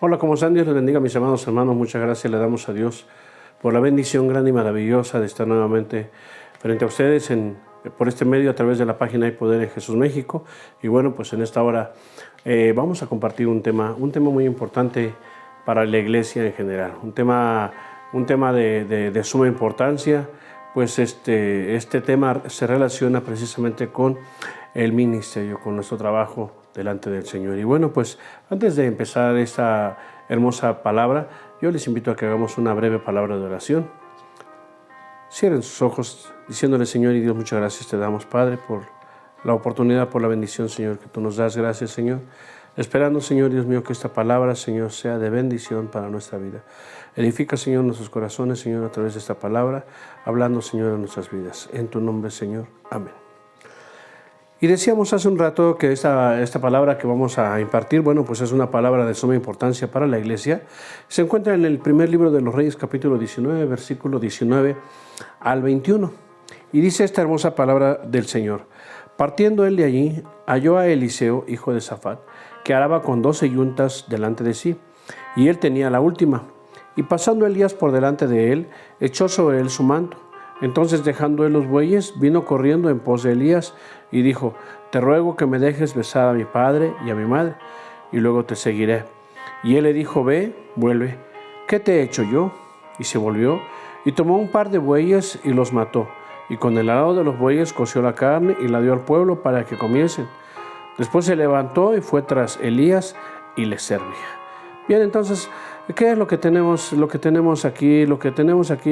Hola, ¿cómo están? Dios les bendiga, mis amados hermanos. Muchas gracias le damos a Dios por la bendición grande y maravillosa de estar nuevamente frente a ustedes por este medio a través de la página Hay Poder en Jesús México. Y bueno, pues en esta hora vamos a compartir un tema muy importante para la iglesia en general. Un tema de suma importancia, pues este tema se relaciona precisamente con el ministerio, con nuestro trabajo delante del Señor. Y bueno, pues antes de empezar esta hermosa palabra, yo les invito a que hagamos una breve palabra de oración. Cierren sus ojos diciéndole: Señor y Dios, muchas gracias te damos, Padre, por la oportunidad, por la bendición, Señor, que tú nos das. Gracias, Señor. Esperando, Señor Dios mío, que esta palabra, Señor, sea de bendición para nuestra vida. Edifica, Señor, nuestros corazones, Señor, a través de esta palabra, hablando, Señor, en nuestras vidas. En tu nombre, Señor. Amén. Y decíamos hace un rato que esta palabra que vamos a impartir, bueno, pues es una palabra de suma importancia para la iglesia. Se encuentra en el primer libro de los Reyes, capítulo 19, versículo 19 al 21. Y dice esta hermosa palabra del Señor: partiendo él de allí, halló a Eliseo, hijo de Safat, que araba con 12 yuntas delante de sí, y él tenía la última. Y pasando Elías por delante de él, echó sobre él su manto. Entonces, dejando él los bueyes, vino corriendo en pos de Elías y dijo: te ruego que me dejes besar a mi padre y a mi madre, y luego te seguiré. Y él le dijo: ve, vuelve. ¿Qué te he hecho yo? Y se volvió y tomó un par de bueyes y los mató, y con el arado de los bueyes coció la carne y la dio al pueblo para que comiesen. Después se levantó y fue tras Elías y le servía. Bien, entonces, ¿qué es lo que tenemos? Lo que tenemos aquí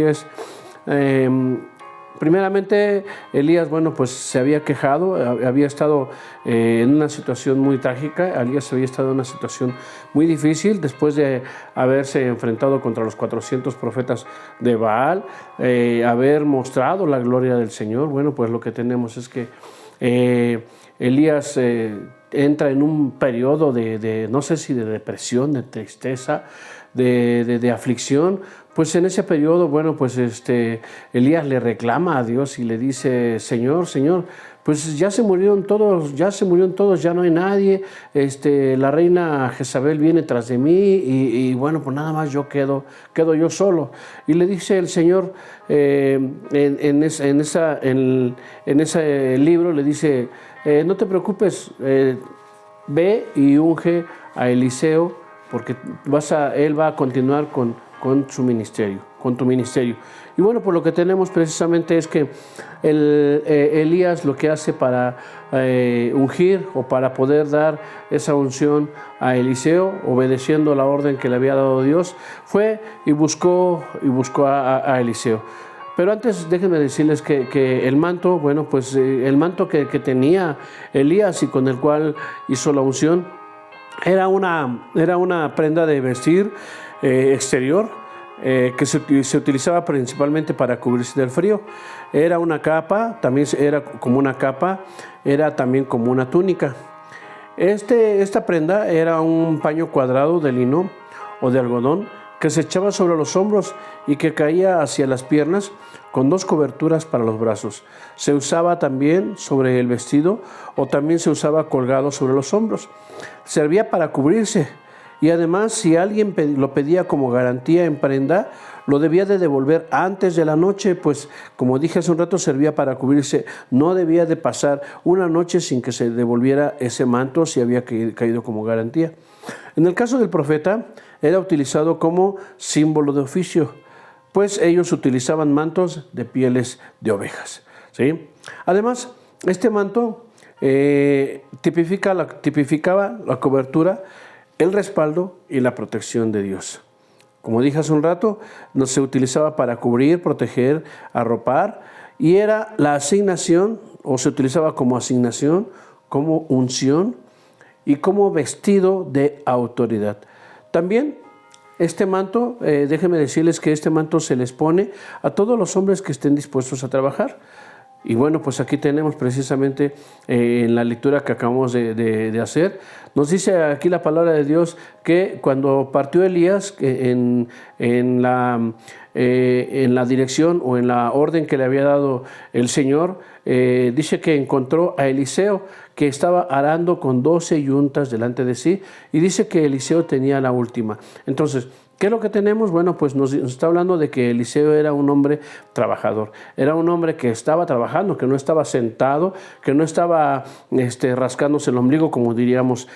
es, primeramente, Elías, bueno, pues se había quejado, había estado en una situación muy trágica. Elías había estado en una situación muy difícil después de haberse enfrentado contra los 400 profetas de Baal, haber mostrado la gloria del Señor. Bueno, pues lo que tenemos es que Elías entra en un periodo de no sé si de depresión, de tristeza, de aflicción. Pues en ese periodo, bueno, pues Elías le reclama a Dios y le dice: Señor, pues ya se murieron todos, ya no hay nadie, la reina Jezabel viene tras de mí y bueno, pues nada más yo quedo yo solo. Y le dice el Señor, en ese libro le dice: no te preocupes, ve y unge a Eliseo, porque él va a continuar con tu ministerio. Y bueno, pues lo que tenemos precisamente es que Elías lo que hace para ungir o para poder dar esa unción a Eliseo, obedeciendo la orden que le había dado Dios, fue y buscó a Eliseo. Pero antes déjenme decirles que el manto, bueno, pues el manto que tenía Elías y con el cual hizo la unción, era una prenda de vestir exterior, que se utilizaba principalmente para cubrirse del frío. Era una capa, también era como una capa, era también como una túnica. Esta prenda era un paño cuadrado de lino o de algodón que se echaba sobre los hombros y que caía hacia las piernas, con 2 coberturas para los brazos. Se usaba también sobre el vestido, o también se usaba colgado sobre los hombros. Servía para cubrirse, y además, si alguien lo pedía como garantía en prenda, lo debía de devolver antes de la noche, pues como dije hace un rato, servía para cubrirse. No debía de pasar una noche sin que se devolviera ese manto si había caído como garantía. En el caso del profeta, era utilizado como símbolo de oficio, pues ellos utilizaban mantos de pieles de ovejas, ¿sí? Además, este manto tipificaba la cobertura, el respaldo y la protección de Dios. Como dije hace un rato, no se utilizaba para cubrir, proteger, arropar, y era la asignación, o se utilizaba como asignación, como unción y como vestido de autoridad. También este manto, déjenme decirles que este manto se les pone a todos los hombres que estén dispuestos a trabajar. Y bueno, pues aquí tenemos precisamente en la lectura que acabamos de hacer, nos dice aquí la palabra de Dios que cuando partió Elías en la dirección o en la orden que le había dado el Señor, dice que encontró a Eliseo que estaba arando con 12 yuntas delante de sí, y dice que Eliseo tenía la última. Entonces, ¿qué es lo que tenemos? Bueno, pues nos está hablando de que Eliseo era un hombre trabajador, era un hombre que estaba trabajando, que no estaba sentado, que no estaba rascándose el ombligo, como diríamos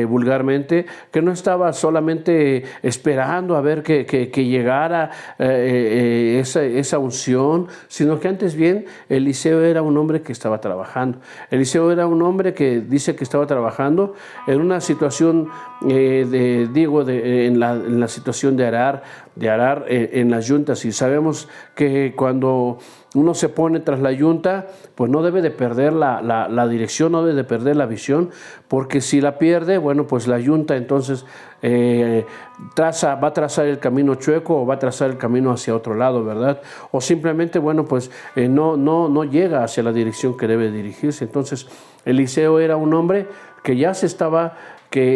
vulgarmente, que no estaba solamente esperando a ver que llegara esa unción, sino que antes bien Eliseo era un hombre que estaba trabajando. Eliseo era un hombre que dice que estaba trabajando en una situación, en la situación de arar en las yuntas, y sabemos que cuando uno se pone tras la yunta, pues no debe de perder la dirección, no debe de perder la visión, porque si la pierde, bueno, pues la yunta entonces va a trazar el camino chueco o va a trazar el camino hacia otro lado, ¿verdad? O simplemente, bueno, pues no llega hacia la dirección que debe dirigirse. Entonces, Eliseo era un hombre que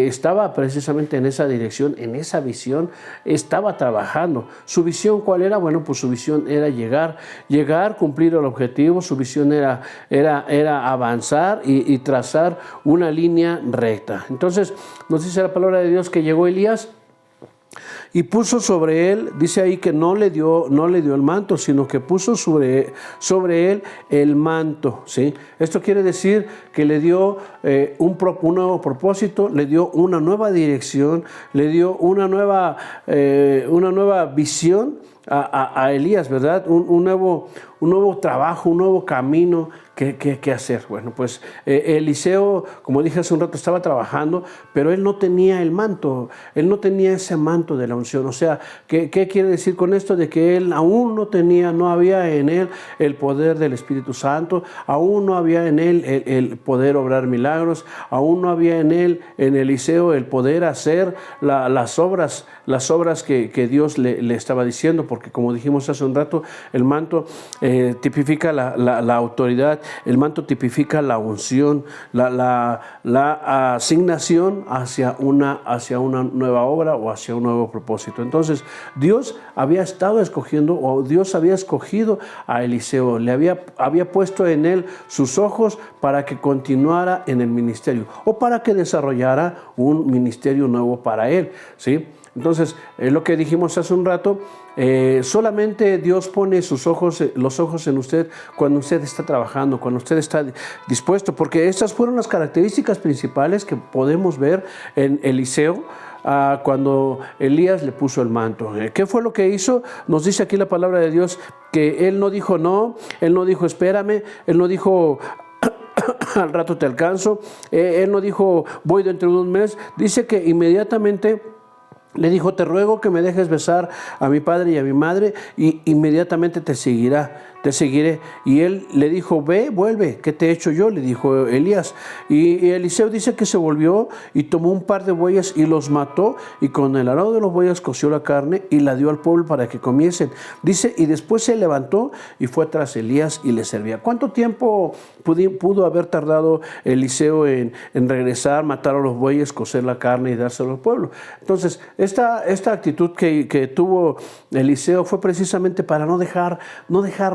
estaba precisamente en esa dirección, en esa visión, estaba trabajando. ¿Su visión cuál era? Bueno, pues su visión era llegar, cumplir el objetivo. Su visión era avanzar y trazar una línea recta. Entonces, nos dice la palabra de Dios que llegó Elías y puso sobre él, dice ahí que no le dio el manto, sino que puso sobre él el manto, ¿sí? Esto quiere decir que le dio un nuevo propósito, le dio una nueva dirección, le dio una nueva visión a Elías, ¿verdad? Un nuevo trabajo, un nuevo camino que hacer. Bueno, pues Eliseo, como dije hace un rato, estaba trabajando, pero él no tenía el manto, él no tenía ese manto de la unción. O sea, ¿qué quiere decir con esto? De que él aún no había en él el poder del Espíritu Santo, aún no había en él el poder obrar milagros, aún no había en Eliseo, el poder hacer las obras que Dios le estaba diciendo, porque como dijimos hace un rato, el manto tipifica la autoridad, el manto tipifica la unción, la asignación hacia una nueva obra o hacia un nuevo propósito. Entonces, Dios había estado escogiendo, o Dios había escogido a Eliseo, le había puesto en él sus ojos para que continuara en el ministerio o para que desarrollara un ministerio nuevo para él, ¿sí? Entonces, lo que dijimos hace un rato, solamente Dios pone los ojos en usted cuando usted está trabajando, cuando usted está dispuesto, porque estas fueron las características principales que podemos ver en Eliseo cuando Elías le puso el manto. ¿Qué fue lo que hizo? Nos dice aquí la palabra de Dios que él no dijo no, él no dijo espérame, él no dijo al rato te alcanzo, él no dijo voy dentro de un mes. Dice que inmediatamente le dijo, te ruego que me dejes besar a mi padre y a mi madre, y inmediatamente te seguiré. Y él le dijo, ve, vuelve, ¿qué te he hecho yo? Le dijo Elías. Y Eliseo dice que se volvió y tomó un par de bueyes y los mató, y con el arado de los bueyes coció la carne y la dio al pueblo para que comiesen. Dice, y después se levantó y fue tras Elías y le servía. ¿Cuánto tiempo pudo haber tardado Eliseo en regresar, matar a los bueyes, cocer la carne y dárselo al pueblo? Entonces, esta actitud que tuvo Eliseo fue precisamente para no dejar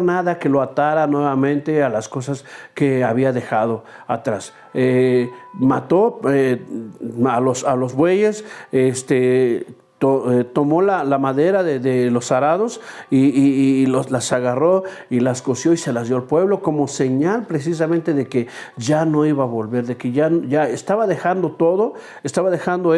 nada que lo atara nuevamente a las cosas que había dejado atrás. Mató a los bueyes, tomó la madera de los arados y las agarró y las coció y se las dio al pueblo como señal precisamente de que ya no iba a volver, de que ya estaba dejando todo, estaba dejando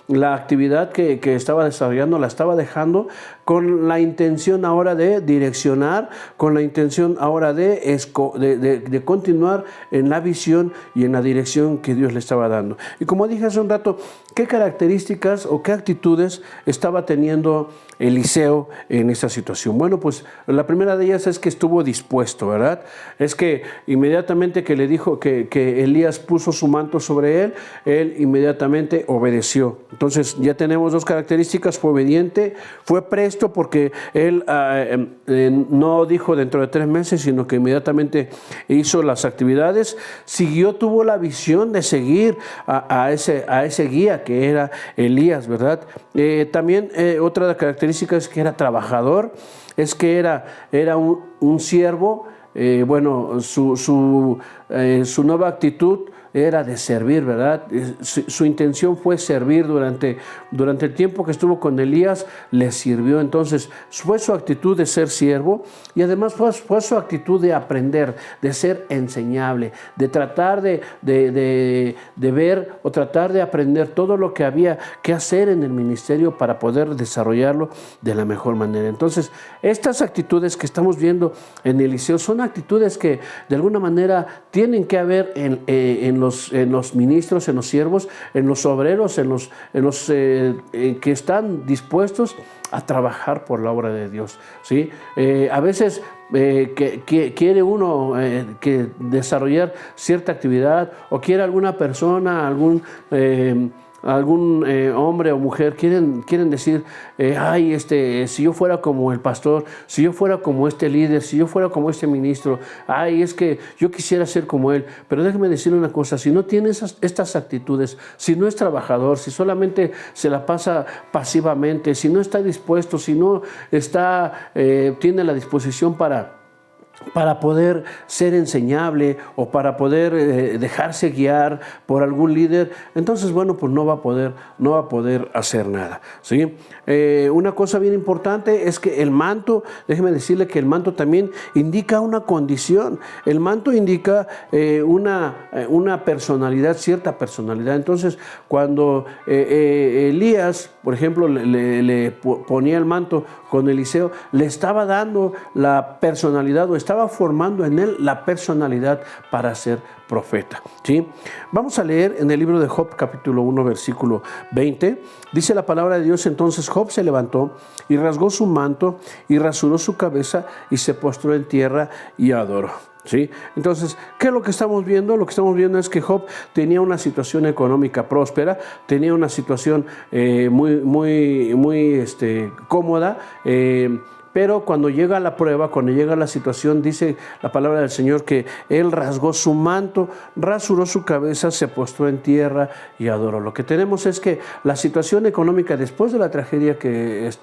la actividad que estaba desarrollando, la estaba dejando con la intención ahora de direccionar, con la intención ahora de continuar en la visión y en la dirección que Dios le estaba dando. Y como dije hace un rato, ¿qué características o qué actitudes actitudes estaba teniendo Eliseo en esta situación? Bueno, pues la primera de ellas es que estuvo dispuesto, ¿verdad? Es que inmediatamente que le dijo que Elías puso su manto sobre él inmediatamente obedeció. Entonces ya tenemos dos características: fue obediente, fue presto, porque él no dijo dentro de 3 meses, sino que inmediatamente hizo las actividades, siguió, tuvo la visión de seguir a ese guía que era Elías, ¿verdad? También otra característica es que era trabajador, es que era un siervo. Su nueva actitud era de servir, ¿verdad? Su intención fue servir durante el tiempo que estuvo con Elías, le sirvió. Entonces fue su actitud de ser siervo, y además fue su actitud de aprender, de ser enseñable, de tratar de ver o tratar de aprender todo lo que había que hacer en el ministerio para poder desarrollarlo de la mejor manera. Entonces, estas actitudes que estamos viendo en Eliseo son actitudes que de alguna manera tienen que haber en los ministros, en los siervos, en los obreros, en los que están dispuestos a trabajar por la obra de Dios, ¿sí? A veces quiere uno que desarrollar cierta actividad, o quiere alguna persona, algún hombre o mujer, quieren decir, si yo fuera como el pastor, si yo fuera como este líder, si yo fuera como este ministro, es que yo quisiera ser como él. Pero déjeme decirle una cosa: si no tiene estas actitudes, si no es trabajador, si solamente se la pasa pasivamente, si no está dispuesto, si no tiene la disposición para poder ser enseñable, o para poder dejarse guiar por algún líder, entonces, bueno, pues no va a poder hacer nada, ¿sí? Una cosa bien importante es que el manto, déjeme decirle que el manto también indica una condición. El manto indica una personalidad, cierta personalidad. Entonces, cuando Elías, por ejemplo, le ponía el manto con Eliseo, le estaba dando la personalidad, o estaba formando en él la personalidad para ser profeta, ¿sí? Vamos a leer en el libro de Job, capítulo 1, versículo 20. Dice la palabra de Dios: entonces Job se levantó y rasgó su manto y rasuró su cabeza y se postró en tierra y adoró. ¿Sí? Entonces, ¿qué es lo que estamos viendo? Lo que estamos viendo es que Job tenía una situación económica próspera, tenía una situación muy cómoda, pero cuando llega la prueba, cuando llega la situación, dice la palabra del Señor que él rasgó su manto, rasuró su cabeza, se postró en tierra y adoró. Lo que tenemos es que la situación económica, después de la tragedia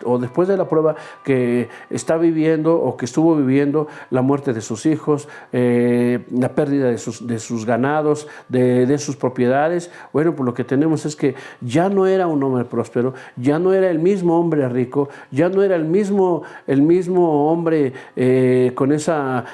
o después de la prueba que está viviendo, o que estuvo viviendo, la muerte de sus hijos, la pérdida de sus ganados, de sus propiedades, bueno, pues lo que tenemos es que ya no era un hombre próspero, ya no era el mismo hombre rico, ya no era el mismo hombre con esa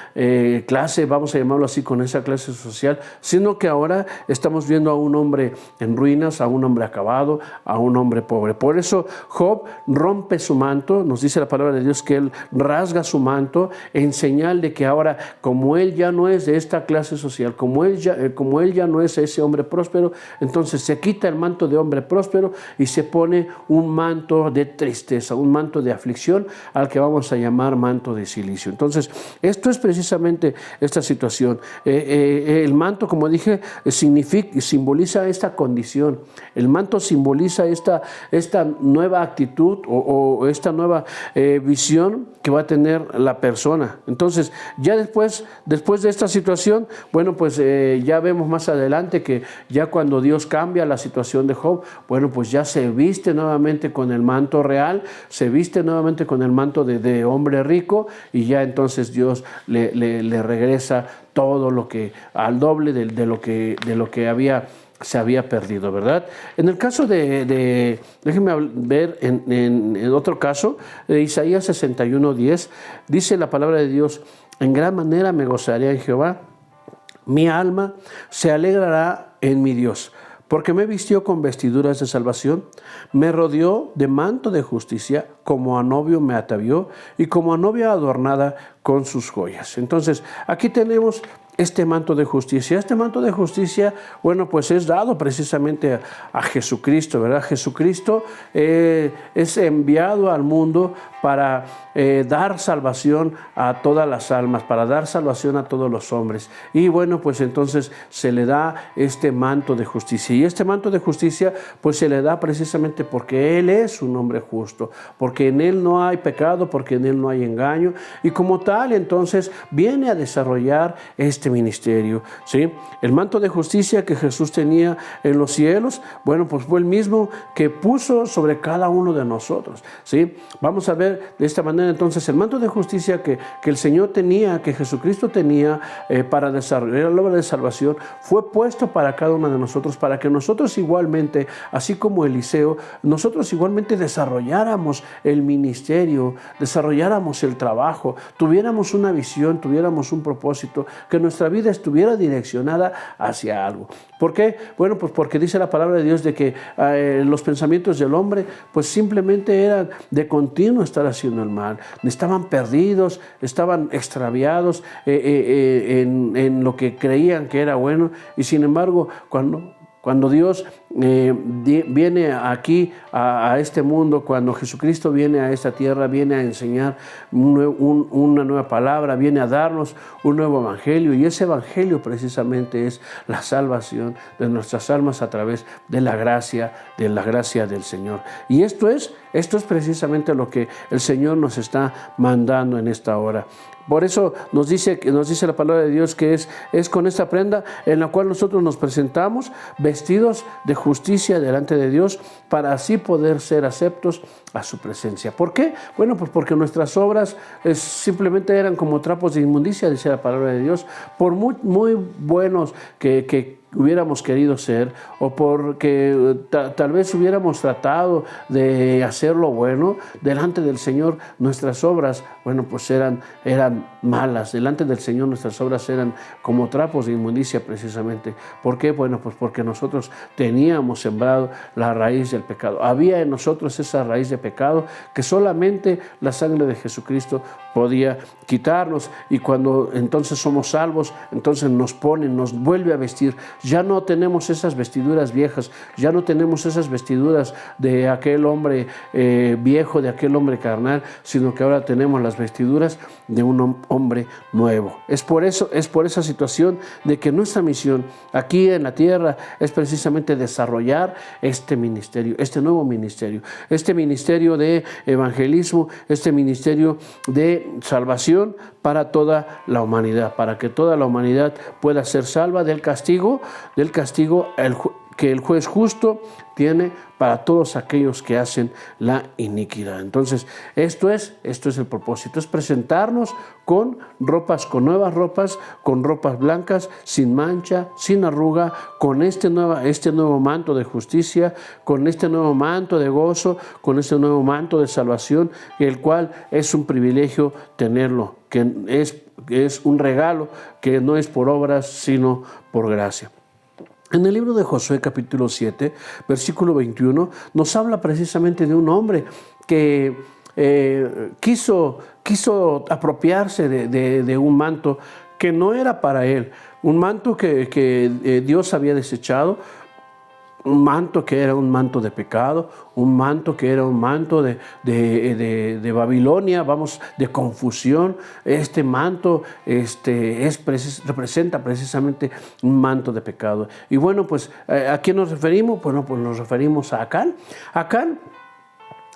clase, vamos a llamarlo así, con esa clase social, sino que ahora estamos viendo a un hombre en ruinas, a un hombre acabado, a un hombre pobre. Por eso Job rompe su manto, nos dice la palabra de Dios que él rasga su manto en señal de que ahora, como él ya no es de esta clase social, como él ya no es ese hombre próspero, entonces se quita el manto de hombre próspero y se pone un manto de tristeza, un manto de aflicción, al que vamos a llamar manto de silicio. Entonces, esto es precisamente esta situación. El manto, como dije, simboliza esta condición. El manto simboliza esta nueva actitud o esta nueva visión que va a tener la persona. Entonces, ya después de esta situación, bueno, pues ya vemos más adelante que ya cuando Dios cambia la situación de Job, bueno, pues ya se viste nuevamente con el manto real, se viste nuevamente con el manto de hombre rico, y ya entonces Dios le regresa todo lo que al doble de lo que se había perdido, ¿verdad? En el caso déjenme ver en otro caso, de Isaías 61:10, dice la palabra de Dios: en gran manera me gozaré en Jehová, mi alma se alegrará en mi Dios, porque me vistió con vestiduras de salvación, me rodeó de manto de justicia, como a novio me atavió, y como a novia adornada con sus joyas. Entonces, aquí tenemos este manto de justicia. Este manto de justicia, bueno, pues es dado precisamente a Jesucristo, ¿verdad? Jesucristo es enviado al mundo para dar salvación a todas las almas, para dar salvación a todos los hombres. Y bueno, pues entonces se le da este manto de justicia. Y este manto de justicia, pues se le da precisamente porque Él es un hombre justo, porque en Él no hay pecado, porque en Él no hay engaño. Y como tal, entonces, viene a desarrollar este ministerio, ¿sí? El manto de justicia que Jesús tenía en los cielos, bueno, pues fue el mismo que puso sobre cada uno de nosotros, ¿sí? Vamos a ver de esta manera entonces el manto de justicia que el Señor tenía, que Jesucristo tenía para desarrollar la obra de salvación, fue puesto para cada uno de nosotros, para que nosotros igualmente, así como Eliseo, nosotros igualmente desarrolláramos el ministerio, desarrolláramos el trabajo, tuviéramos una visión, tuviéramos un propósito, que nuestra vida estuviera direccionada hacia algo. ¿Por qué? Bueno, pues porque dice la palabra de Dios de que los pensamientos del hombre pues simplemente eran de continuo estar haciendo el mal. Estaban perdidos, estaban extraviados en lo que creían que era bueno, y sin embargo cuando Dios viene aquí a este mundo, cuando Jesucristo viene a esta tierra, viene a enseñar una nueva palabra, viene a darnos un nuevo evangelio, y ese evangelio precisamente es la salvación de nuestras almas a través de la gracia del Señor. Y esto es precisamente lo que el Señor nos está mandando en esta hora. Por eso nos dice la palabra de Dios que es con esta prenda en la cual nosotros nos presentamos vestidos de justicia delante de Dios, para así poder ser aceptos a su presencia. ¿Por qué? Bueno, pues porque nuestras obras simplemente eran como trapos de inmundicia, dice la palabra de Dios, por muy buenos que hubiéramos querido ser, o porque tal vez hubiéramos tratado de hacer lo bueno delante del Señor. Nuestras obras, bueno, pues eran malas. Delante del Señor nuestras obras eran como trapos de inmundicia precisamente. ¿Por qué? Bueno, pues porque nosotros teníamos sembrado la raíz del pecado. Había en nosotros esa raíz de pecado que solamente la sangre de Jesucristo podía quitarnos, y cuando entonces somos salvos, entonces nos vuelve a vestir. Ya no tenemos esas vestiduras viejas, ya no tenemos esas vestiduras de aquel hombre viejo, de aquel hombre carnal, sino que ahora tenemos las vestiduras de un hombre nuevo. Es por esa situación de que nuestra misión aquí en la tierra es precisamente desarrollar este ministerio, este nuevo ministerio, este ministerio de evangelismo, este ministerio de salvación para toda la humanidad, para que toda la humanidad pueda ser salva del castigo que el juez justo tiene para todos aquellos que hacen la iniquidad. Entonces, esto es el propósito, es presentarnos con nuevas ropas, con ropas blancas, sin mancha, sin arruga, con este nuevo manto de justicia, con este nuevo manto de gozo, con este nuevo manto de salvación, el cual es un privilegio tenerlo, que es un regalo, que no es por obras, sino por gracia. En el libro de Josué capítulo 7, versículo 21, nos habla precisamente de un hombre que quiso apropiarse de un manto que no era para él, un manto que Dios había desechado, un manto que era un manto de pecado, un manto que era un manto de Babilonia, de confusión. Este manto representa precisamente un manto de pecado. Y bueno, pues ¿a quién nos referimos? Bueno, pues nos referimos a Acán. Acán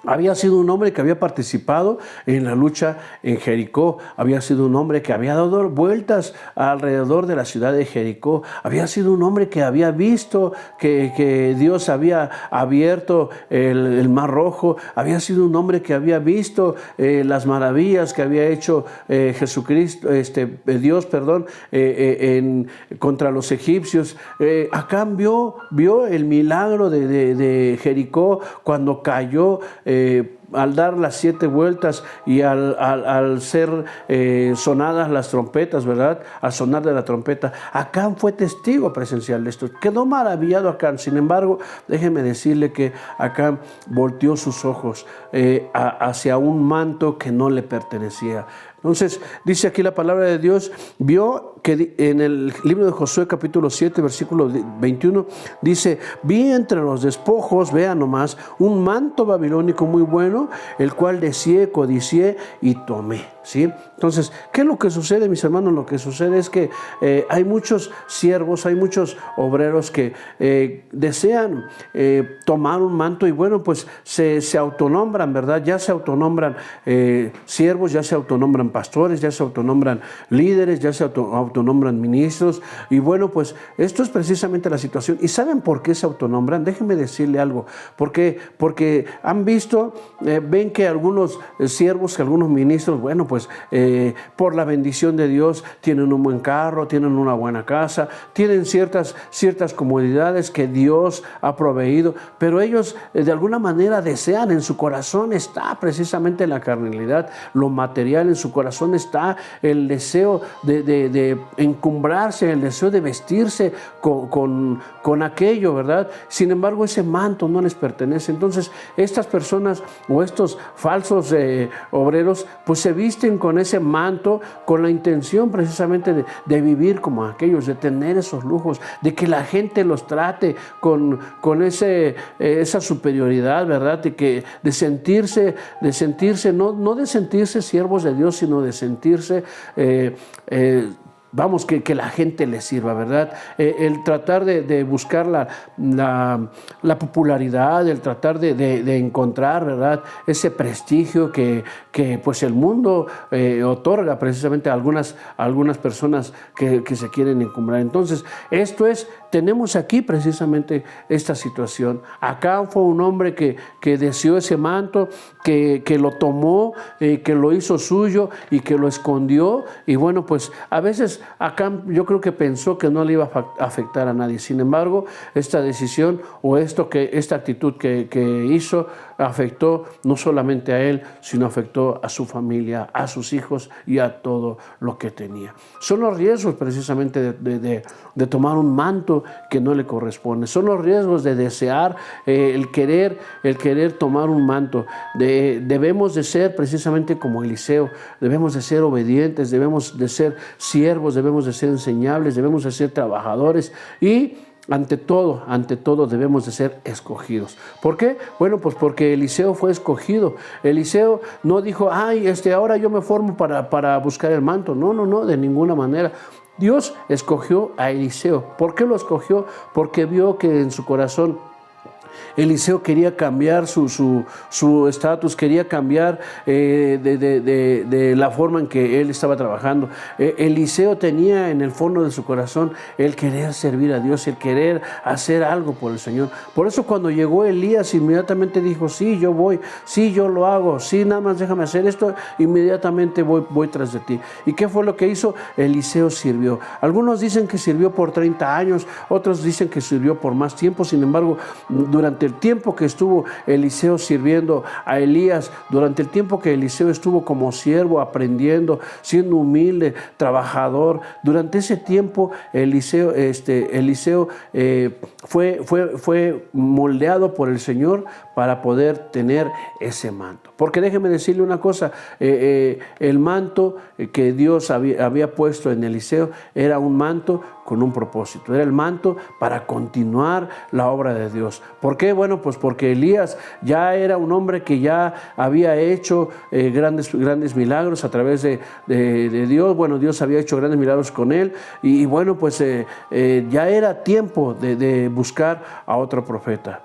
había sido un hombre que había participado en la lucha en Jericó. Había sido un hombre que había dado vueltas alrededor de la ciudad de Jericó. Había sido un hombre que había visto que Dios había abierto el Mar Rojo. Había sido un hombre que había visto las maravillas que había hecho Dios contra los egipcios. Acán vio el milagro de Jericó cuando cayó al dar las 7 vueltas y al ser sonadas las trompetas, ¿verdad? Al sonar de la trompeta, Acán fue testigo presencial de esto. Quedó maravillado Acán. Sin embargo, déjeme decirle que Acán volteó sus ojos hacia un manto que no le pertenecía. Entonces, dice aquí la palabra de Dios, vio que en el libro de Josué capítulo 7, versículo 21, dice, vi entre los despojos, vean nomás, un manto babilónico muy bueno, el cual deseé, codicié y tomé. ¿Sí? Entonces, ¿qué es lo que sucede, mis hermanos? Lo que sucede es que hay muchos siervos, hay muchos obreros que desean tomar un manto y bueno, pues se autonombran, ¿verdad? Ya se autonombran siervos, ya se autonombran pastores, ya se autonombran líderes, ya se autonombran ministros y bueno, pues esto es precisamente la situación. ¿Y saben por qué se autonombran? Déjenme decirle algo. Porque han visto, ven que algunos siervos, que algunos ministros, bueno, pues por la bendición de Dios tienen un buen carro, tienen una buena casa, tienen ciertas comodidades que Dios ha proveído, pero ellos de alguna manera desean, en su corazón está precisamente la carnalidad, lo material, en su corazón está el deseo de encumbrarse, el deseo de vestirse con aquello, ¿verdad? Sin embargo, ese manto no les pertenece. Entonces, estas personas o estos falsos obreros, pues se visten con ese manto con la intención precisamente de vivir como aquellos, de tener esos lujos, de que la gente los trate con esa superioridad, ¿verdad? De sentirse, no de sentirse siervos de Dios, sino de sentirse vamos, que la gente le sirva, ¿verdad? El tratar de buscar la popularidad, el tratar de encontrar, ¿verdad? Ese prestigio que pues el mundo otorga precisamente a algunas personas que se quieren encumbrar. Entonces, tenemos aquí precisamente esta situación. Acá fue un hombre que deseó ese manto, que lo tomó, que lo hizo suyo y que lo escondió. Y bueno, pues a veces Acán yo creo que pensó que no le iba a afectar a nadie. Sin embargo, esta decisión o esta actitud que hizo afectó no solamente a él, sino afectó a su familia, a sus hijos y a todo lo que tenía. Son los riesgos precisamente de tomar un manto que no le corresponde. Son los riesgos de desear, el querer tomar un manto. Debemos de ser precisamente como Eliseo, debemos de ser obedientes, debemos de ser siervos, debemos de ser enseñables, debemos de ser trabajadores y ante todo debemos de ser escogidos. ¿Por qué? Bueno, pues porque Eliseo fue escogido. Eliseo no dijo, ahora yo me formo para buscar el manto. No, de ninguna manera. Dios escogió a Eliseo. ¿Por qué lo escogió? Porque vio que en su corazón Eliseo quería cambiar su estatus, quería cambiar de la forma en que él estaba trabajando. Eliseo tenía en el fondo de su corazón el querer servir a Dios, el querer hacer algo por el Señor. Por eso cuando llegó Elías, inmediatamente dijo, sí, yo voy, sí, yo lo hago, sí, nada más déjame hacer esto, inmediatamente voy tras de ti. ¿Y qué fue lo que hizo? Eliseo sirvió. Algunos dicen que sirvió por 30 años, otros dicen que sirvió por más tiempo. Sin embargo, durante el tiempo que estuvo Eliseo sirviendo a Elías, durante el tiempo que Eliseo estuvo como siervo, aprendiendo, siendo humilde, trabajador, durante ese tiempo Eliseo fue moldeado por el Señor para poder tener ese manto. Porque déjeme decirle una cosa, el manto que Dios había puesto en Eliseo era un manto con un propósito, era el manto para continuar la obra de Dios. ¿Por qué? Bueno, pues porque Elías ya era un hombre que ya había hecho grandes milagros a través de Dios. Bueno, Dios había hecho grandes milagros con él y bueno, pues ya era tiempo de buscar a otro profeta.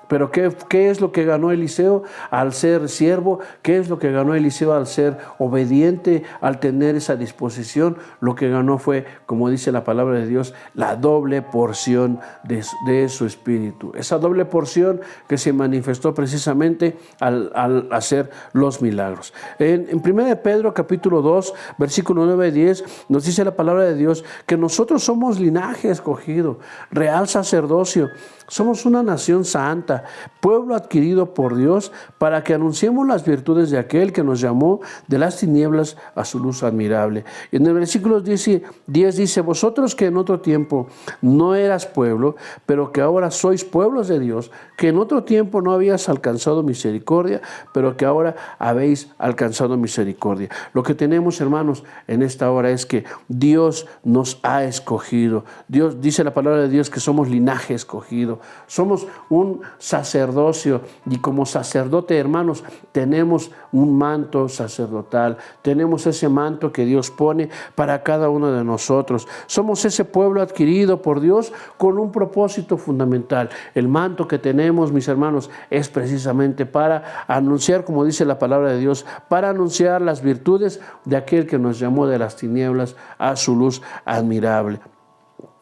Pero ¿qué es lo que ganó Eliseo al ser siervo? ¿Qué es lo que ganó Eliseo al ser obediente, al tener esa disposición? Lo que ganó fue, como dice la palabra de Dios, la doble porción de su espíritu. Esa doble porción que se manifestó precisamente al hacer los milagros. En 1 Pedro capítulo 2, versículo 9 y 10, nos dice la palabra de Dios que nosotros somos linaje escogido, real sacerdocio, somos una nación santa, santa, pueblo adquirido por Dios, para que anunciemos las virtudes de aquel que nos llamó de las tinieblas a su luz admirable. Y en el versículo 10 dice, vosotros que en otro tiempo no eras pueblo, pero que ahora sois pueblos de Dios, que en otro tiempo no habías alcanzado misericordia, pero que ahora habéis alcanzado misericordia. Lo que tenemos, hermanos, en esta hora es que Dios nos ha escogido. Dios, dice la palabra de Dios, que somos linaje escogido. Somos un sacerdocio, y como sacerdote, hermanos, tenemos un manto sacerdotal. Tenemos ese manto que Dios pone para cada uno de nosotros. Somos ese pueblo adquirido por Dios con un propósito fundamental. El manto que tenemos, mis hermanos, es precisamente para anunciar, como dice la palabra de Dios, para anunciar las virtudes de aquel que nos llamó de las tinieblas a su luz admirable.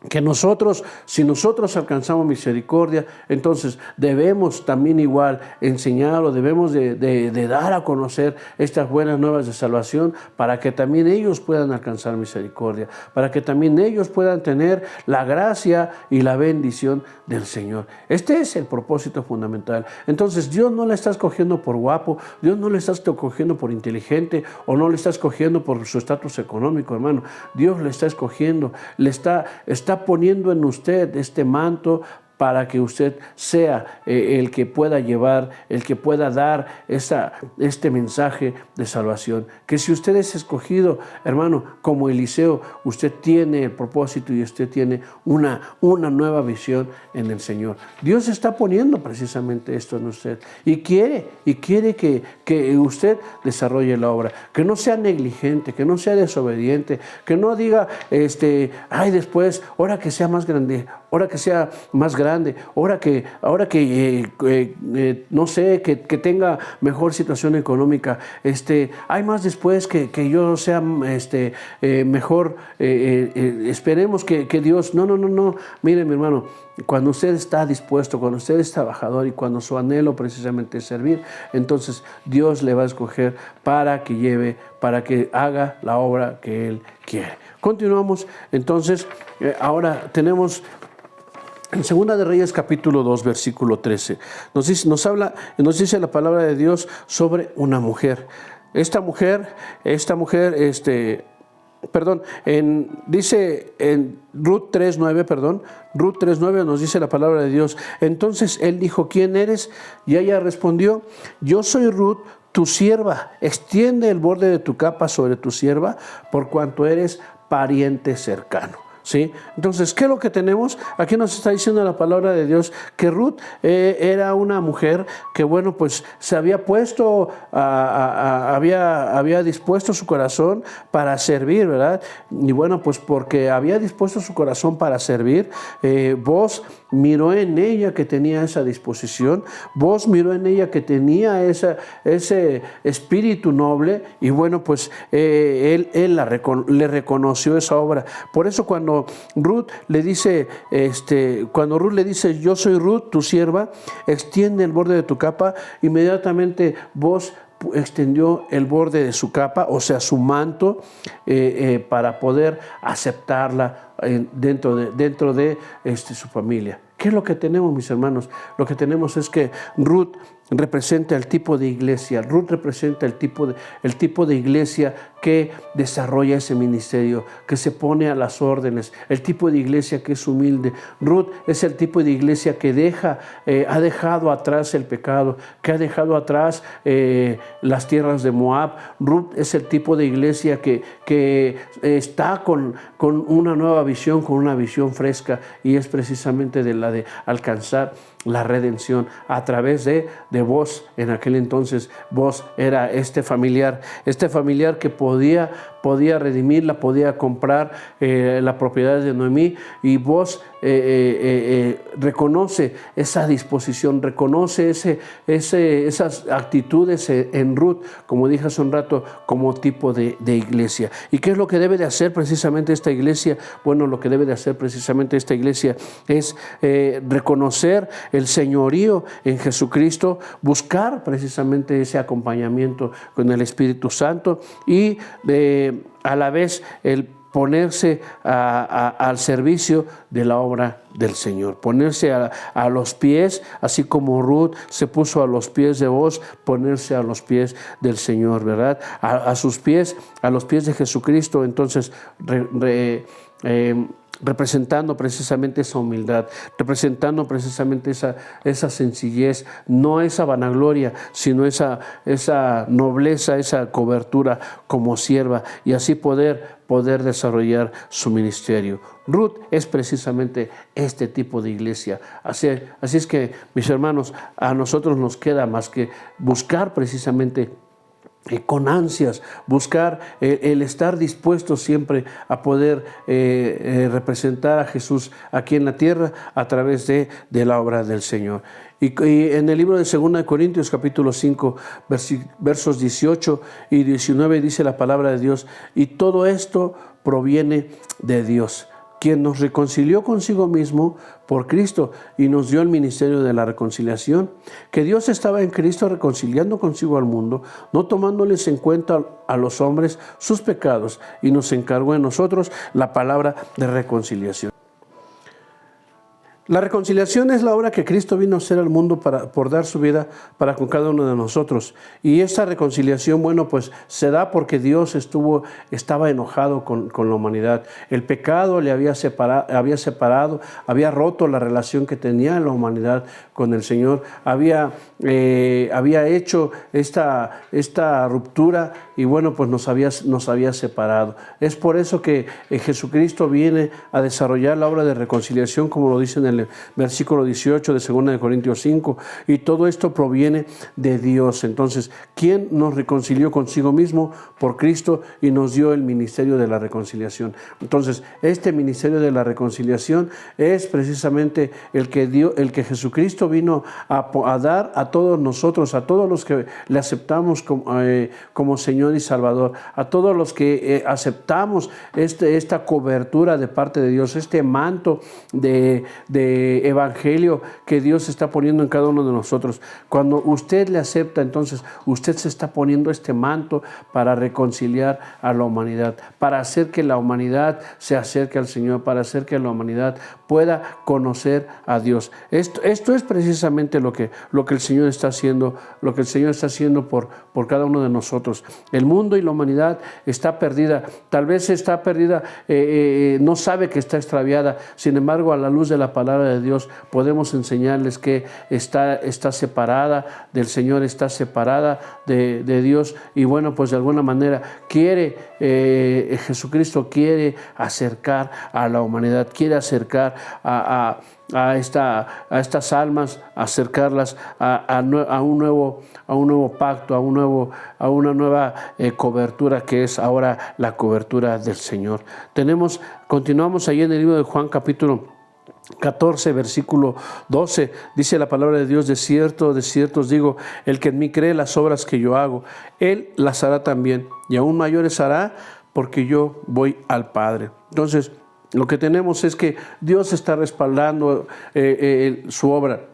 Que nosotros, si nosotros alcanzamos misericordia, entonces debemos también igual enseñar, o debemos de dar a conocer estas buenas nuevas de salvación, para que también ellos puedan alcanzar misericordia, para que también ellos puedan tener la gracia y la bendición del Señor. Este es el propósito fundamental. Entonces Dios no le está escogiendo por guapo, Dios no le está escogiendo por inteligente, o no le está escogiendo por su estatus económico, hermano. Dios le está escogiendo, le está poniendo en usted este manto para que usted sea el que pueda llevar, el que pueda dar este mensaje de salvación. Que si usted es escogido, hermano, como Eliseo, usted tiene el propósito y usted tiene una nueva visión en el Señor. Dios está poniendo precisamente esto en usted y quiere que usted desarrolle la obra, que no sea negligente, que no sea desobediente, que no diga, ay, después, ahora que sea más grande, ahora que sea más grande, ahora que no sé, que tenga mejor situación económica, hay más después que yo sea mejor, esperemos que Dios, no, mire mi hermano, cuando usted está dispuesto, cuando usted es trabajador y cuando su anhelo precisamente es servir, entonces Dios le va a escoger para que haga la obra que Él quiere. Continuamos, entonces, ahora tenemos en 2 de Reyes capítulo 2 versículo 13, nos dice la palabra de Dios sobre una mujer. Esta mujer, dice en Ruth 3:9 nos dice la palabra de Dios. Entonces él dijo, ¿quién eres? Y ella respondió, yo soy Ruth, tu sierva. Extiende el borde de tu capa sobre tu sierva, por cuanto eres pariente cercano. ¿Sí? Entonces, ¿qué es lo que tenemos? Aquí nos está diciendo la palabra de Dios que Ruth era una mujer que, bueno, pues se había puesto, había dispuesto su corazón para servir, ¿verdad? Y bueno, pues porque había dispuesto su corazón para servir, vos miró en ella que tenía esa disposición, vos miró en ella que tenía ese espíritu noble, y bueno, pues él le reconoció esa obra. Por eso cuando Ruth le dice, yo soy Ruth, tu sierva, extiende el borde de tu capa, inmediatamente vos extendió el borde de su capa, o sea, su manto, para poder aceptarla dentro de su familia. ¿Qué es lo que tenemos, mis hermanos? Lo que tenemos es que Ruth representa el tipo de iglesia. Ruth representa el tipo de iglesia que desarrolla ese ministerio, que se pone a las órdenes, el tipo de iglesia que es humilde. Ruth es el tipo de iglesia que ha dejado atrás el pecado, que ha dejado atrás las tierras de Moab. Ruth es el tipo de iglesia que está con una nueva visión, con una visión fresca, y es precisamente de la de alcanzar la redención a través de vos. En aquel entonces vos era este familiar que podía redimirla, podía comprar la propiedad de Noemí, y vos reconoce esa disposición, reconoce esas actitudes en Ruth, como dije hace un rato, como tipo de iglesia. ¿Y qué es lo que debe de hacer precisamente esta iglesia? Bueno, lo que debe de hacer precisamente esta iglesia es reconocer el señorío en Jesucristo, buscar precisamente ese acompañamiento con el Espíritu Santo, y a la vez el ponerse al servicio de la obra del Señor, ponerse a los pies, así como Ruth se puso a los pies de Booz, ponerse a los pies del Señor, ¿verdad? A sus pies, a los pies de Jesucristo, entonces representando precisamente esa humildad, representando precisamente esa sencillez, no esa vanagloria, sino esa nobleza, esa cobertura como sierva, y así poder desarrollar su ministerio. Ruth es precisamente este tipo de iglesia. Así es que, mis hermanos, a nosotros nos queda más que buscar precisamente con ansias, buscar el estar dispuestos siempre a poder representar a Jesús aquí en la tierra a través de la obra del Señor. Y en el libro de 2 Corintios capítulo 5 versos 18 y 19 dice la palabra de Dios: y todo esto proviene de Dios, quien nos reconcilió consigo mismo por Cristo y nos dio el ministerio de la reconciliación, que Dios estaba en Cristo reconciliando consigo al mundo, no tomándoles en cuenta a los hombres sus pecados, y nos encargó en nosotros la palabra de reconciliación. La reconciliación es la obra que Cristo vino a hacer al mundo por dar su vida para con cada uno de nosotros. Y esta reconciliación, bueno, pues se da porque Dios estaba enojado con la humanidad. El pecado le había separado, había roto la relación que tenía la humanidad con el Señor. Había hecho esta ruptura y bueno, pues nos había separado. Es por eso que Jesucristo viene a desarrollar la obra de reconciliación, como lo dice en el versículo 18 de 2 Corintios 5, y todo esto proviene de Dios. Entonces, ¿quién nos reconcilió consigo mismo? Por Cristo, y nos dio el ministerio de la reconciliación. Entonces, este ministerio de la reconciliación es precisamente el que Jesucristo vino a dar a todos nosotros, a todos los que le aceptamos como Señor y Salvador, a todos los que aceptamos esta cobertura de parte de Dios, este manto de evangelio que Dios está poniendo en cada uno de nosotros. Cuando usted le acepta, entonces usted se está poniendo este manto para reconciliar a la humanidad, para hacer que la humanidad se acerque al Señor, para hacer que la humanidad pueda conocer a Dios. Esto es precisamente lo que el Señor está haciendo, por cada uno de nosotros. El mundo y la humanidad está perdida, tal vez está perdida, no sabe que está extraviada. Sin embargo, a la luz de la palabra de Dios podemos enseñarles que está separada del Señor, está separada de Dios, y bueno, pues de alguna manera Jesucristo quiere acercar a la humanidad, quiere acercar a estas almas, acercarlas a un nuevo pacto, a una nueva cobertura, que es ahora la cobertura del Señor. Continuamos ahí en el libro de Juan capítulo 14, versículo 12, dice la palabra de Dios: de cierto os digo, el que en mí cree las obras que yo hago, él las hará también, y aún mayores hará, porque yo voy al Padre. Entonces, lo que tenemos es que Dios está respaldando su obra.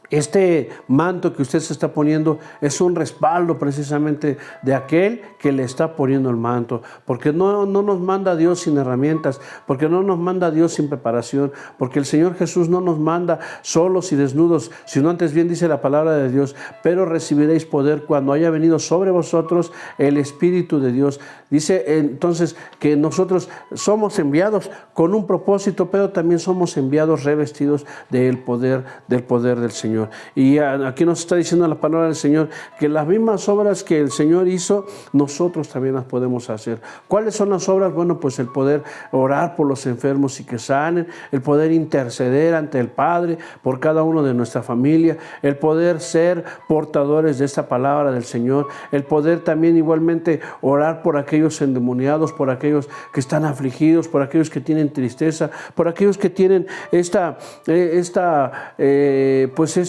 Este manto que usted se está poniendo es un respaldo precisamente de aquel que le está poniendo el manto, porque no nos manda Dios sin herramientas, porque no nos manda Dios sin preparación, porque el Señor Jesús no nos manda solos y desnudos, sino antes bien dice la palabra de Dios: pero recibiréis poder cuando haya venido sobre vosotros el Espíritu de Dios. Dice entonces que nosotros somos enviados con un propósito, pero también somos enviados revestidos del poder del Señor. Y aquí nos está diciendo la palabra del Señor que las mismas obras que el Señor hizo, nosotros también las podemos hacer. ¿Cuáles son las obras? Bueno, pues el poder orar por los enfermos y que sanen, el poder interceder ante el Padre por cada uno de nuestra familia, el poder ser portadores de esta palabra del Señor, el poder también igualmente orar por aquellos endemoniados, por aquellos que están afligidos, por aquellos que tienen tristeza, por aquellos que tienen esta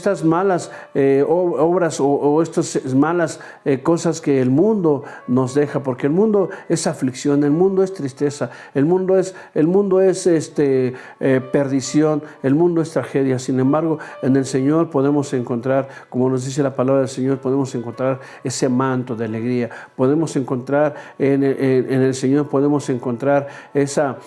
estas malas obras o estas malas cosas que el mundo nos deja, porque el mundo es aflicción, el mundo es tristeza, el mundo es perdición, el mundo es tragedia. Sin embargo, en el Señor podemos encontrar, como nos dice la palabra del Señor, podemos encontrar ese manto de alegría, podemos encontrar en el Señor, podemos encontrar esa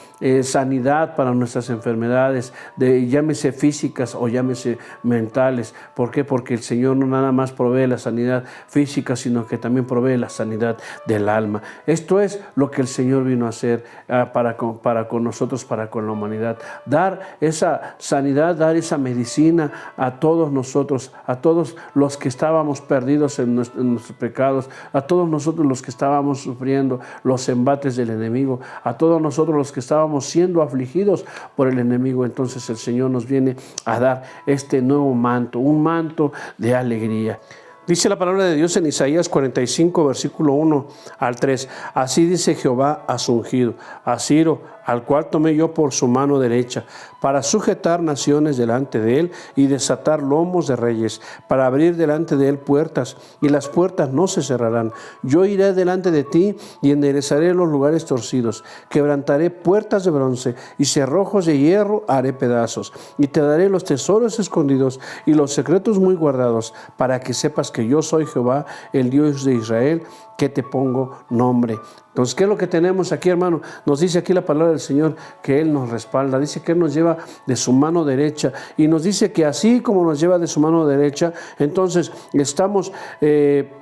sanidad para nuestras enfermedades, llámese físicas o llámese mentales. ¿Por qué? Porque el Señor no nada más provee la sanidad física, sino que también provee la sanidad del alma. Esto es lo que el Señor vino a hacer para con nosotros, para con la humanidad. Dar esa sanidad, dar esa medicina a todos nosotros, a todos los que estábamos perdidos en nuestros pecados, a todos nosotros los que estábamos sufriendo los embates del enemigo, a todos nosotros los que estábamos siendo afligidos por el enemigo. Entonces el Señor nos viene a dar este nuevo manto, un manto de alegría. Dice la palabra de Dios en Isaías 45, versículo 1 al 3. Así dice Jehová a su ungido, a Ciro, al cual tomé yo por su mano derecha, para sujetar naciones delante de él y desatar lomos de reyes, para abrir delante de él puertas, y las puertas no se cerrarán. Yo iré delante de ti y enderezaré los lugares torcidos, quebrantaré puertas de bronce y cerrojos de hierro haré pedazos, y te daré los tesoros escondidos y los secretos muy guardados, para que sepas que yo soy Jehová, el Dios de Israel, que te pongo nombre. Entonces, ¿qué es lo que tenemos aquí, hermano? Nos dice aquí la palabra del Señor que Él nos respalda, dice que Él nos lleva de su mano derecha, y nos dice que así como nos lleva de su mano derecha, entonces estamos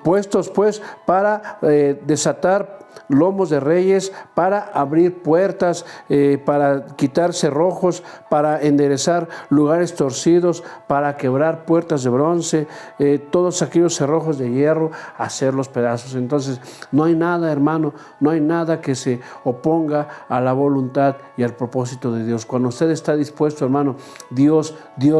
puestos pues para desatar lomos de reyes, para abrir puertas, para quitar cerrojos, para enderezar lugares torcidos, para quebrar puertas de bronce, todos aquellos cerrojos de hierro, hacerlos pedazos. Entonces, no hay nada, hermano, no hay nada que se oponga a la voluntad y al propósito de Dios. Cuando usted está dispuesto, hermano, Dios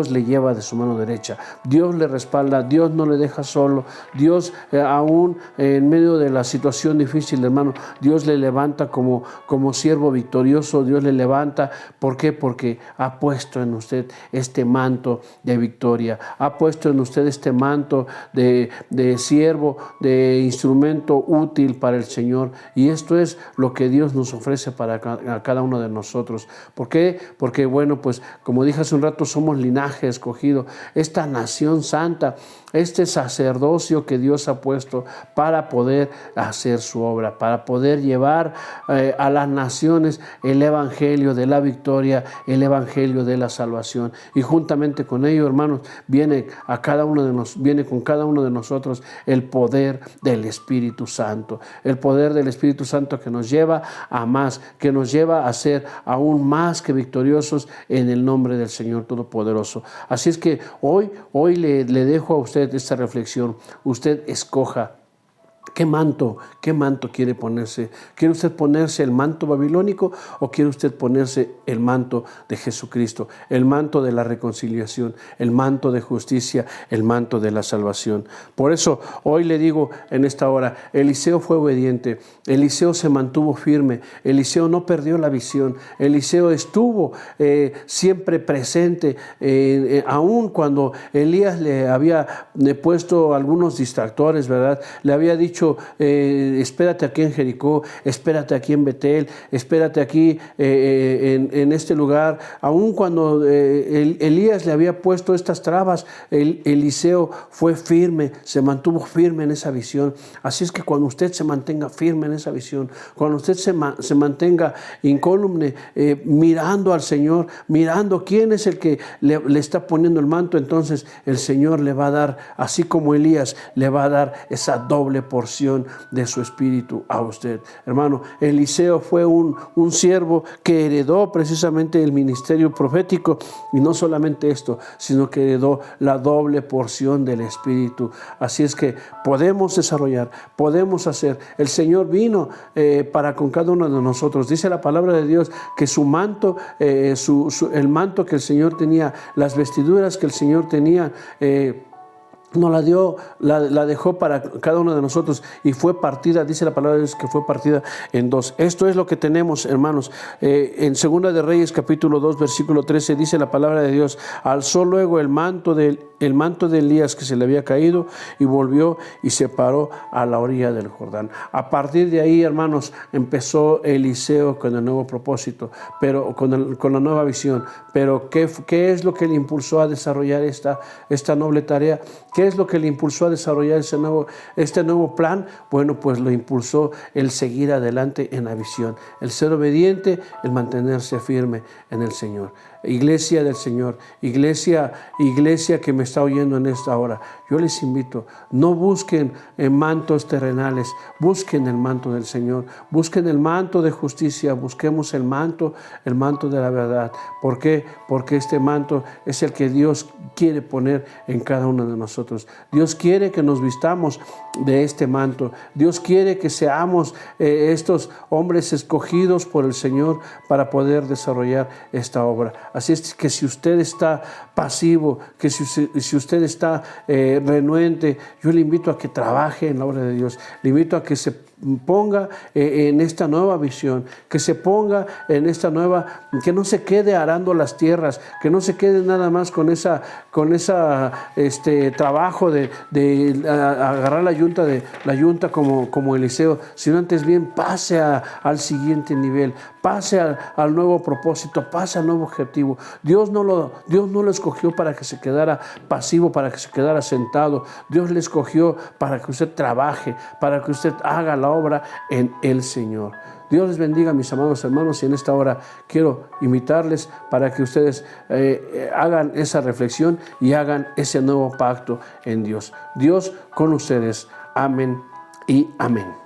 le lleva de su mano derecha, Dios le respalda, Dios no le deja solo, Dios aún en medio de la situación difícil, hermano, Dios le levanta como siervo victorioso. Dios le levanta. ¿Por qué? Porque ha puesto en usted este manto de victoria, ha puesto en usted este manto de siervo, de instrumento útil para el Señor. Y esto es lo que Dios nos ofrece para cada uno de nosotros. ¿Por qué? Porque, bueno, pues como dije hace un rato, somos linaje escogido, esta nación santa, este sacerdocio que Dios ha puesto para poder hacer su obra, para poder llevar a las naciones el evangelio de la victoria, el evangelio de la salvación. Y juntamente con ello, hermanos, viene con cada uno de nosotros el poder del Espíritu Santo, el poder del Espíritu Santo que nos lleva a más, que nos lleva a ser aún más que victoriosos en el nombre del Señor Todopoderoso. Así es que hoy le dejo a usted esta reflexión. Usted escoja. ¿Qué manto quiere ponerse? ¿Quiere usted ponerse el manto babilónico o quiere usted ponerse el manto de Jesucristo, el manto de la reconciliación, el manto de justicia, el manto de la salvación? Por eso hoy le digo en esta hora, Eliseo fue obediente, Eliseo se mantuvo firme, Eliseo no perdió la visión, Eliseo estuvo siempre presente, aun cuando Elías le había puesto algunos distractores, ¿verdad? Le había dicho, espérate aquí en Jericó, espérate aquí en Betel, espérate aquí en este lugar. Aun cuando Elías le había puesto estas trabas, Eliseo fue firme, se mantuvo firme en esa visión. Así es que cuando usted se mantenga firme en esa visión, cuando usted se mantenga incólume, mirando al Señor, mirando quién es el que le está poniendo el manto, entonces el Señor le va a dar, así como Elías, le va a dar esa doble porción de su espíritu a usted. Hermano, Eliseo fue un siervo que heredó precisamente el ministerio profético, y no solamente esto, sino que heredó la doble porción del espíritu. Así es que podemos desarrollar, podemos hacer. El Señor vino para con cada uno de nosotros. Dice la palabra de Dios que su manto, el manto que el Señor tenía, las vestiduras que el Señor tenía, nos la dio, la dejó para cada uno de nosotros y fue partida, dice la palabra de Dios que fue partida en dos. Esto es lo que tenemos, hermanos. En Segunda de Reyes, capítulo 2, versículo 13, dice la palabra de Dios: alzó luego el manto de Elías que se le había caído y volvió y se paró a la orilla del Jordán. A partir de ahí, hermanos, empezó Eliseo con el nuevo propósito, pero con la nueva visión. Pero ¿qué es lo que le impulsó a desarrollar esta noble tarea? ¿Qué es lo que le impulsó a desarrollar este nuevo plan? Bueno, pues lo impulsó el seguir adelante en la visión, el ser obediente, el mantenerse firme en el Señor. Iglesia del Señor, iglesia que me está oyendo en esta hora, yo les invito, no busquen mantos terrenales, busquen el manto del Señor, busquen el manto de justicia, busquemos el manto de la verdad. ¿Por qué? Porque este manto es el que Dios quiere poner en cada uno de nosotros. Dios quiere que nos vistamos de este manto. Dios quiere que seamos estos hombres escogidos por el Señor para poder desarrollar esta obra. Así es que si usted está pasivo, que si usted está renuente, yo le invito a que trabaje en la obra de Dios. Le invito a que se ponga en esta nueva visión, que se ponga en esta nueva, que no se quede arando las tierras, que no se quede nada más con esa trabajo de agarrar la yunta como Eliseo, sino antes bien pase al siguiente nivel, pase al nuevo propósito, pase al nuevo objetivo. Dios no lo escogió para que se quedara pasivo, para que se quedara sentado. Dios le escogió para que usted trabaje, para que usted haga la obra en el Señor. Dios les bendiga, mis amados hermanos, y en esta hora quiero invitarles para que ustedes hagan esa reflexión y hagan ese nuevo pacto en Dios. Dios con ustedes. Amén y amén.